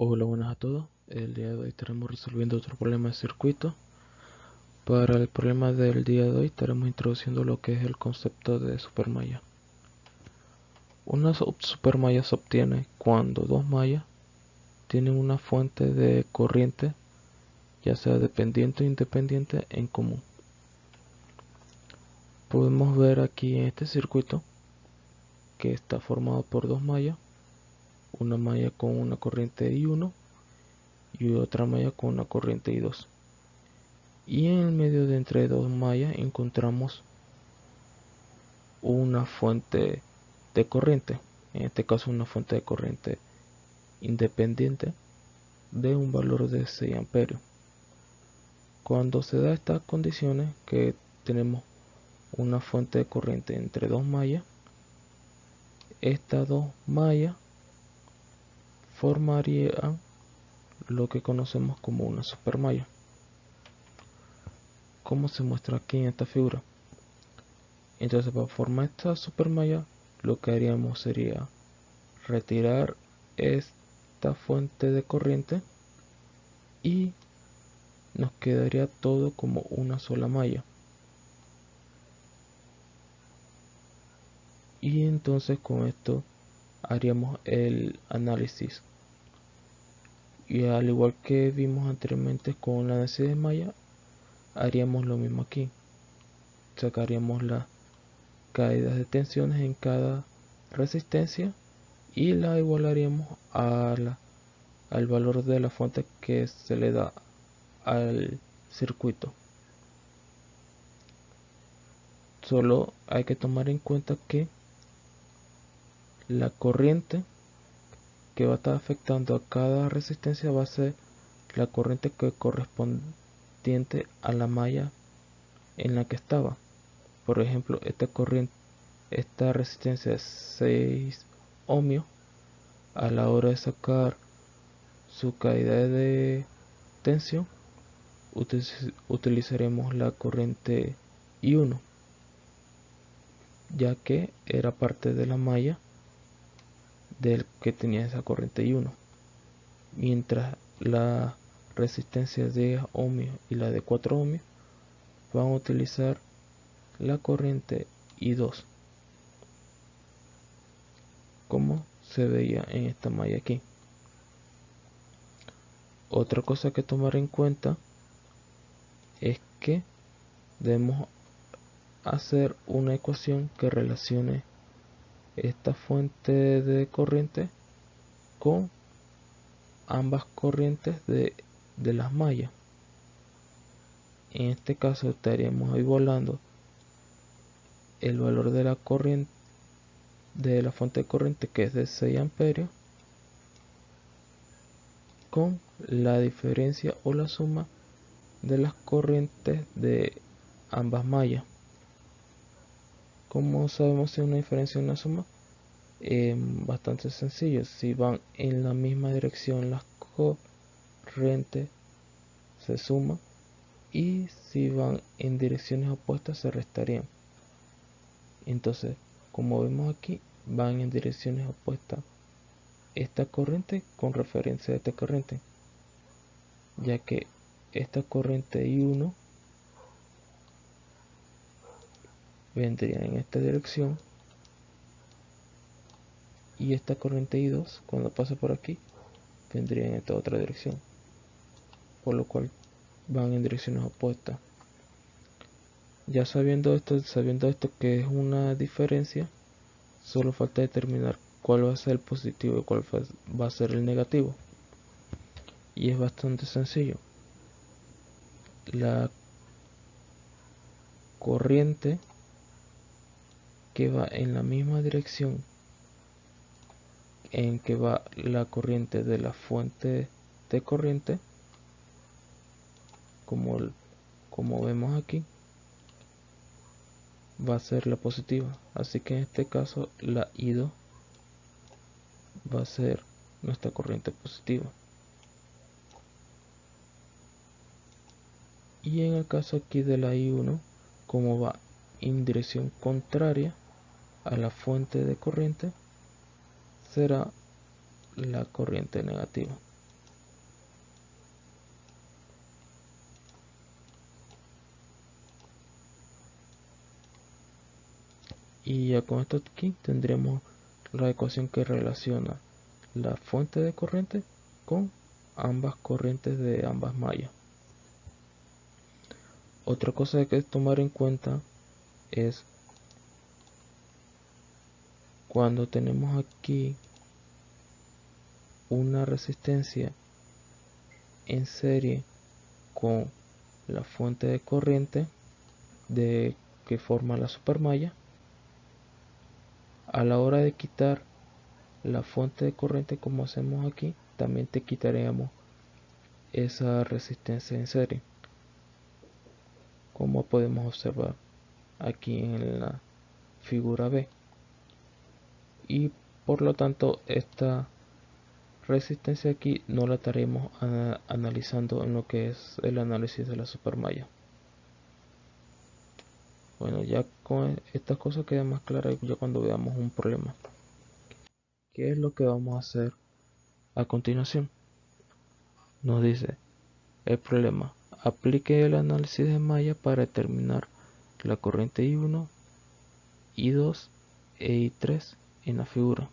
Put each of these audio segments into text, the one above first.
Hola, buenas a todos. El día de hoy estaremos resolviendo otro problema de circuito. Para el problema del día de hoy estaremos introduciendo lo que es el concepto de supermalla. Una supermalla se obtiene cuando dos mallas tienen una fuente de corriente, ya sea dependiente o independiente, en común. Podemos ver aquí en este circuito que está formado por dos mallas, una malla con una corriente I1 y otra malla con una corriente I2. Y en el medio de entre dos mallas encontramos una fuente de corriente, en este caso una fuente de corriente independiente de un valor de 6 amperios. Cuando se da estas condiciones, que tenemos una fuente de corriente entre dos mallas, estas dos mallas formarían lo que conocemos como una supermalla, como se muestra aquí en esta figura. Entonces, para formar esta supermalla, lo que haríamos sería retirar esta fuente de corriente y nos quedaría todo como una sola malla. Y entonces con esto haríamos el análisis. Y al igual que vimos anteriormente con la densidad de malla, haríamos lo mismo aquí. Sacaríamos las caídas de tensiones en cada resistencia y la igualaríamos al valor de la fuente que se le da al circuito. Solo hay que tomar en cuenta que la corriente que va a estar afectando a cada resistencia va a ser la corriente que correspondiente a la malla en la que estaba. Por ejemplo, esta resistencia es 6 ohmios. A la hora de sacar su caída de tensión, utilizaremos la corriente I1, ya que era parte de la malla del que tenía esa corriente I1, mientras la resistencia de 10 ohmios y la de 4 ohmios van a utilizar la corriente I2, como se veía en esta malla aquí. Otra cosa que tomar en cuenta es que debemos hacer una ecuación que relacione esta fuente de corriente con ambas corrientes de las mallas. En este caso estaríamos igualando el valor de la corriente de la fuente de corriente, que es de 6 amperios, con la diferencia o la suma de las corrientes de ambas mallas. ¿Cómo sabemos si hay una diferencia o una suma? Bastante sencillo. Si van en la misma dirección las corrientes se suman, y si van en direcciones opuestas se restarían. Entonces, como vemos aquí, van en direcciones opuestas esta corriente con referencia a esta corriente, ya que esta corriente I1 vendría en esta dirección y esta corriente I2, cuando pasa por aquí, vendría en esta otra dirección, por lo cual van en direcciones opuestas. Ya sabiendo esto que es una diferencia, solo falta determinar cuál va a ser el positivo y cuál va a ser el negativo. Y es bastante sencillo. La corriente que va en la misma dirección en que va la corriente de la fuente de corriente, como vemos aquí, va a ser la positiva. Así que en este caso la I2 va a ser nuestra corriente positiva. Y en el caso aquí de la I1, como va en dirección contraria a la fuente de corriente, será la corriente negativa. Y ya con esto aquí tendremos la ecuación que relaciona la fuente de corriente con ambas corrientes de ambas mallas. Otra cosa que hay que tomar en cuenta es cuando tenemos aquí una resistencia en serie con la fuente de corriente que forma la supermalla. A la hora de quitar la fuente de corriente, como hacemos aquí, también te quitaríamos esa resistencia en serie, como podemos observar aquí en la figura B. Y por lo tanto esta resistencia aquí no la estaremos analizando en lo que es el análisis de la supermalla. Bueno, ya con estas cosas queda más claras ya cuando veamos un problema. ¿Qué es lo que vamos a hacer a continuación? Nos dice el problema: aplique el análisis de malla para determinar la corriente I1, I2 e I3 en la figura.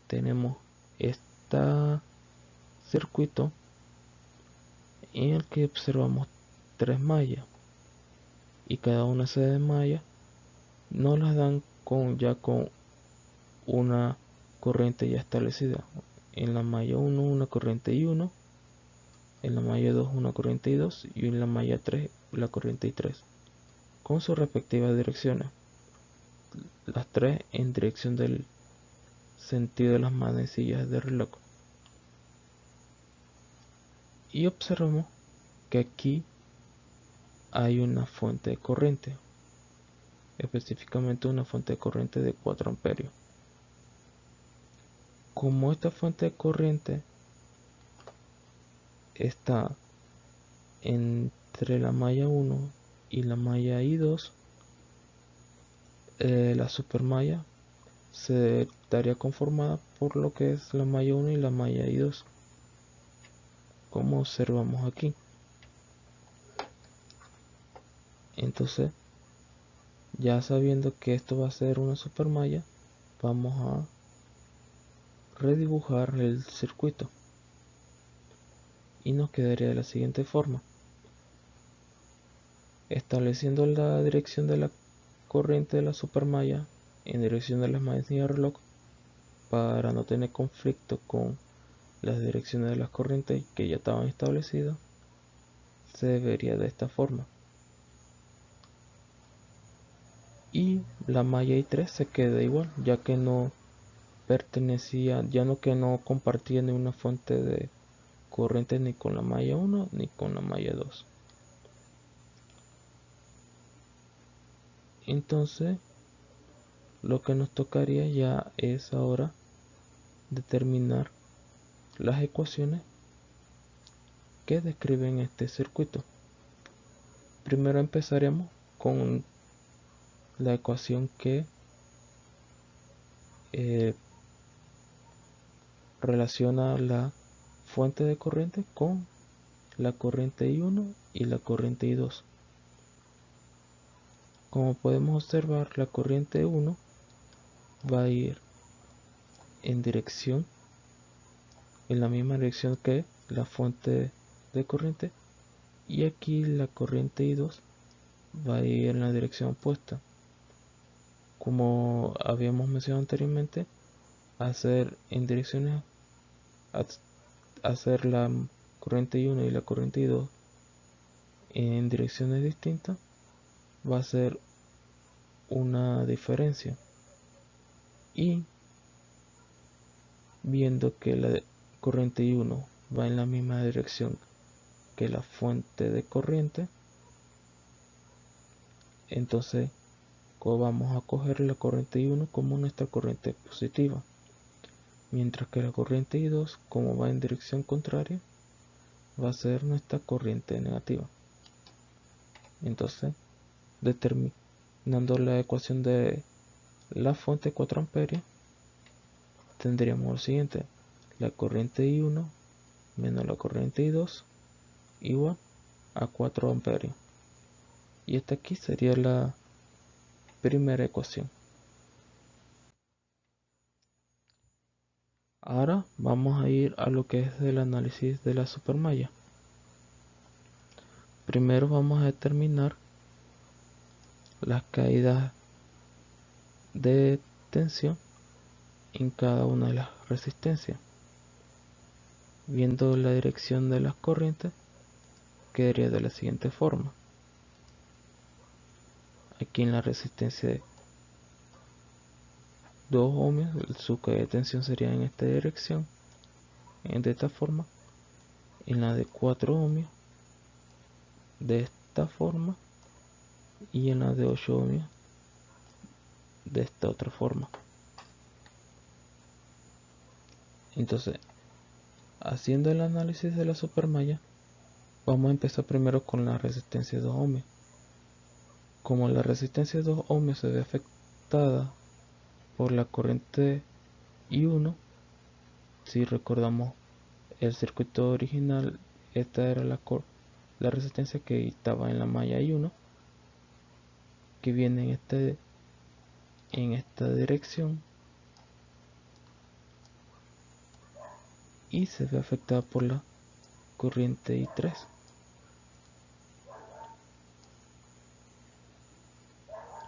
Tenemos este circuito en el que observamos tres mallas, y cada una de esas mallas nos las dan ya con una corriente ya establecida. En la malla 1 una corriente I1, en la malla 2 una corriente I2 y en la malla 3 la corriente I3, con sus respectivas direcciones, las tres en dirección del sentido de las manecillas del reloj. Y observamos que aquí hay una fuente de corriente, específicamente una fuente de corriente de 4 amperios. Como esta fuente de corriente está entre la malla 1 y la malla I2, la supermalla se estaría conformada por lo que es la malla 1 y la malla I2, como observamos aquí. Entonces, ya sabiendo que esto va a ser una supermalla, vamos a redibujar el circuito y nos quedaría de la siguiente forma: estableciendo la dirección de la corriente de la supermalla en dirección de las manecillas del reloj, para no tener conflicto con las direcciones de las corrientes que ya estaban establecidas, se vería de esta forma. Y la malla I3 se queda igual, ya que no pertenecía, que no compartía ni una fuente de corriente ni con la malla 1 ni con la malla 2. Entonces, lo que nos tocaría ya es ahora determinar las ecuaciones que describen este circuito. Primero empezaremos con la ecuación que relaciona la fuente de corriente con la corriente I1 y la corriente I2. Como podemos observar, la corriente 1 va a ir en la misma dirección que la fuente de corriente, y aquí la corriente I2 va a ir en la dirección opuesta. Como habíamos mencionado anteriormente, hacer la corriente I1 y la corriente I2 en direcciones distintas va a ser una diferencia. Y viendo que la corriente I1 va en la misma dirección que la fuente de corriente, entonces vamos a coger la corriente I1 como nuestra corriente positiva, mientras que la corriente I2, como va en dirección contraria, va a ser nuestra corriente negativa. Entonces, determinando la ecuación de la fuente 4 amperios, tendríamos lo siguiente: la corriente I1 menos la corriente I2 igual a 4 amperios. Y esta aquí sería la primera ecuación. Ahora vamos a ir a lo que es el análisis de la supermalla. Primero vamos a determinar las caídas de tensión en cada una de las resistencias. Viendo la dirección de las corrientes, quedaría de la siguiente forma. Aquí en la resistencia de 2 ohmios, su caída de tensión sería en esta dirección, de esta forma. En la de 4 ohmios, de esta forma. Y en la de 8 ohmios, de esta otra forma. Entonces, haciendo el análisis de la supermalla, vamos a empezar primero con la resistencia de 2 ohmios. Como la resistencia de 2 ohmios se ve afectada por la corriente I1, si recordamos el circuito original, esta era la resistencia que estaba en la malla I1, que viene en esta dirección, y se ve afectada por la corriente I3.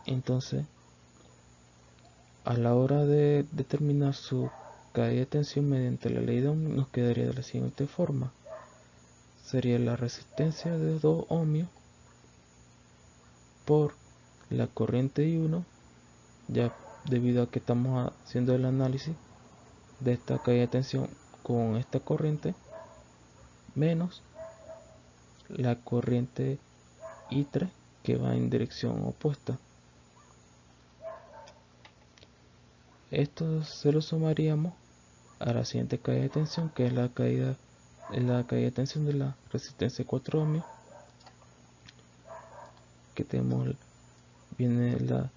Entonces, a la hora de determinar su caída de tensión mediante la ley de Ohm, nos quedaría de la siguiente forma. Sería la resistencia de 2 ohmios por la corriente I1, ya debido a que estamos haciendo el análisis de esta caída de tensión con esta corriente, menos la corriente I3 que va en dirección opuesta. Esto se lo sumaríamos a la siguiente caída de tensión, que es la caída de tensión de la resistencia 4 ohmios, que tenemos, viene la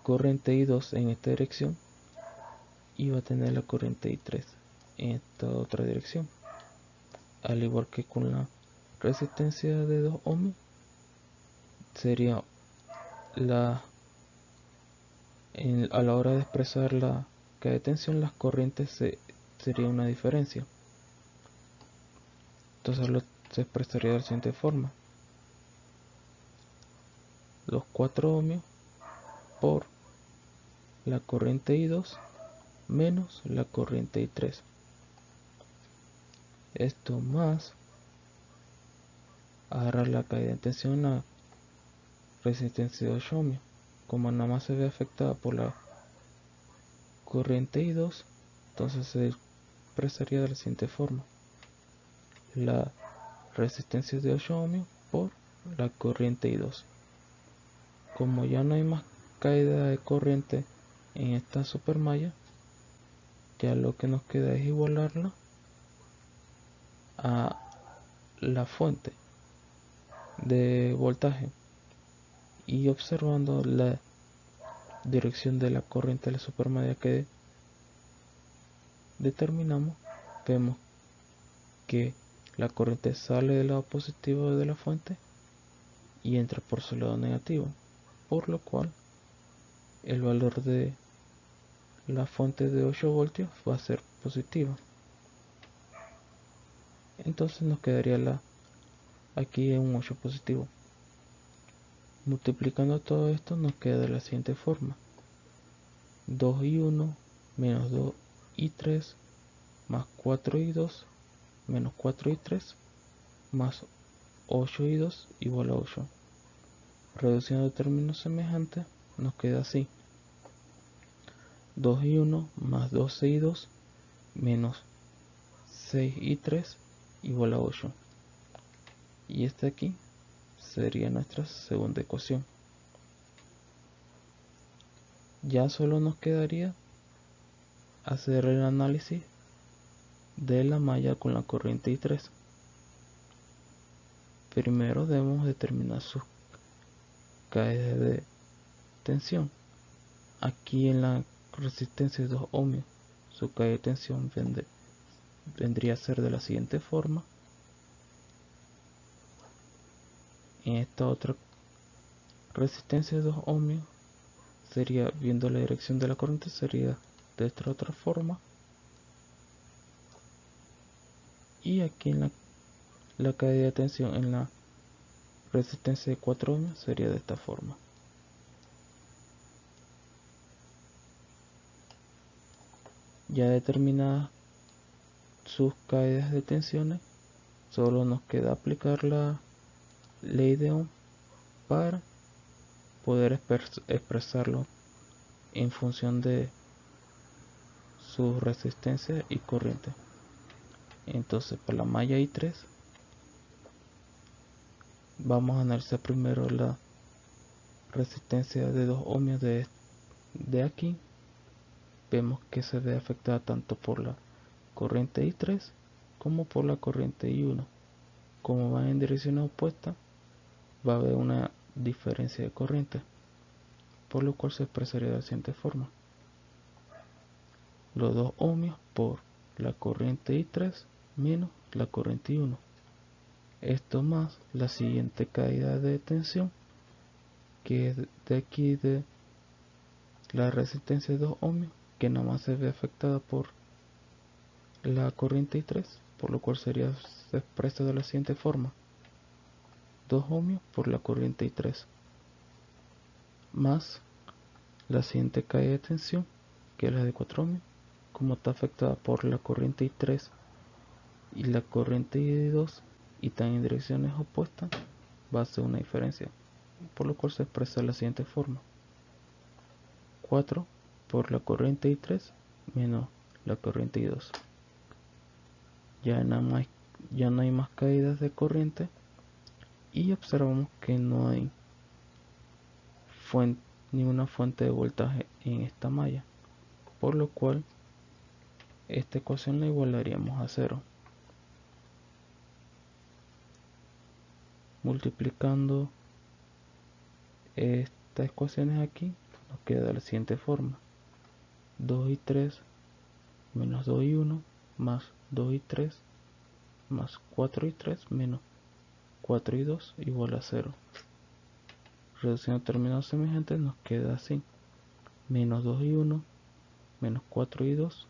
corriente I2 en esta dirección y va a tener la corriente I3 en esta otra dirección. Al igual que con la resistencia de 2 ohmios, sería a la hora de expresar la caída de tensión, las corrientes sería una diferencia. Entonces se expresaría de la siguiente forma: los 4 ohmios por la corriente I2 menos la corriente I3. Esto más ahora la caída de tensión en la resistencia de 8 ohmios. Como nada más se ve afectada por la corriente I2, entonces se expresaría de la siguiente forma: la resistencia de 8 ohmios por la corriente I2. Como ya no hay más caída de corriente en esta supermalla, ya lo que nos queda es igualarla a la fuente de voltaje, y observando la dirección de la corriente de la supermalla que determinamos, vemos que la corriente sale del lado positivo de la fuente y entra por su lado negativo, por lo cual el valor de la fuente de 8 voltios va a ser positivo. Entonces nos quedaría aquí un 8 positivo. Multiplicando todo esto nos queda de la siguiente forma: 2i1 menos 2i3 más 4i2 menos 4i3 más 8i2 igual a 8. Reduciendo términos semejantes nos queda así: 2i1 más 12i2 menos 6i3 igual a 8. Y esta aquí sería nuestra segunda ecuación. Ya solo nos quedaría hacer el análisis de la malla con la corriente I3. Primero debemos determinar sus caídas de tensión. Aquí en la resistencia de 2 ohmios, su caída de tensión vendría a ser de la siguiente forma: En esta otra resistencia de 2 ohmios sería, viendo la dirección de la corriente, sería de esta otra forma. Y aquí en la caída de tensión en la resistencia de 4 ohmios sería de esta forma. Ya determinadas sus caídas de tensiones, solo nos queda aplicar la ley de Ohm para poder expresarlo en función de su resistencia y corriente. Entonces, para la malla I3 vamos a analizar primero la resistencia de 2 ohmios de aquí. Vemos que se ve afectada tanto por la corriente I3 como por la corriente I1. Como van en direcciones opuestas, va a haber una diferencia de corriente, por lo cual se expresaría de la siguiente forma: los 2 ohmios por la corriente I3 menos la corriente I1. Esto más la siguiente caída de tensión, que es de aquí de la resistencia de 2 ohmios, que nada más se ve afectada por la corriente I3, por lo cual se expresa de la siguiente forma: 2 ohmios por la corriente I3 más la siguiente caída de tensión, que es la de 4 ohmios. Como está afectada por la corriente I3 y la corriente I2 y están en direcciones opuestas, va a ser una diferencia, por lo cual se expresa de la siguiente forma: 4 por la corriente I3 menos la corriente I2. Ya no hay más caídas de corriente y observamos que no hay ninguna fuente de voltaje en esta malla, por lo cual esta ecuación la igualaríamos a 0. Multiplicando estas ecuaciones aquí, nos queda de la siguiente forma: 2i3 menos 2i1 más 2i3 más 4i3 menos 4i2 igual a 0. Reduciendo términos semejantes nos queda así: menos 2i1 menos 4i2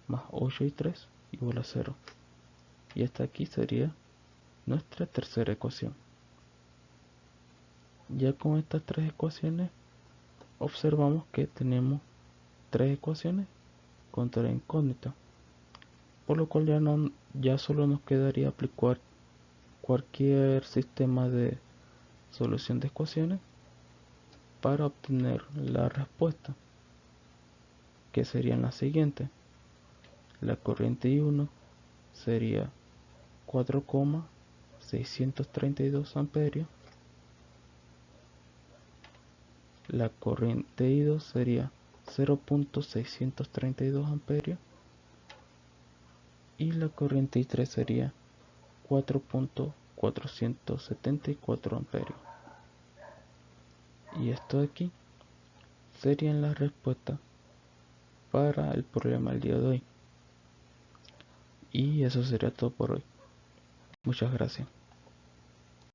más 8i3 igual a 0. Y esta aquí sería nuestra tercera ecuación. Ya con estas tres ecuaciones observamos que tenemos tres ecuaciones con tres incógnitas, por lo cual ya solo nos quedaría aplicar cualquier sistema de solución de ecuaciones para obtener la respuesta, que serían las siguientes: la corriente I1 sería 4,632 amperios, la corriente I2 sería 0,632 amperios y la corriente I3 sería 4,474 amperios. Y esto de aquí serían las respuestas para el problema del día de hoy. Y eso sería todo por hoy. Muchas gracias.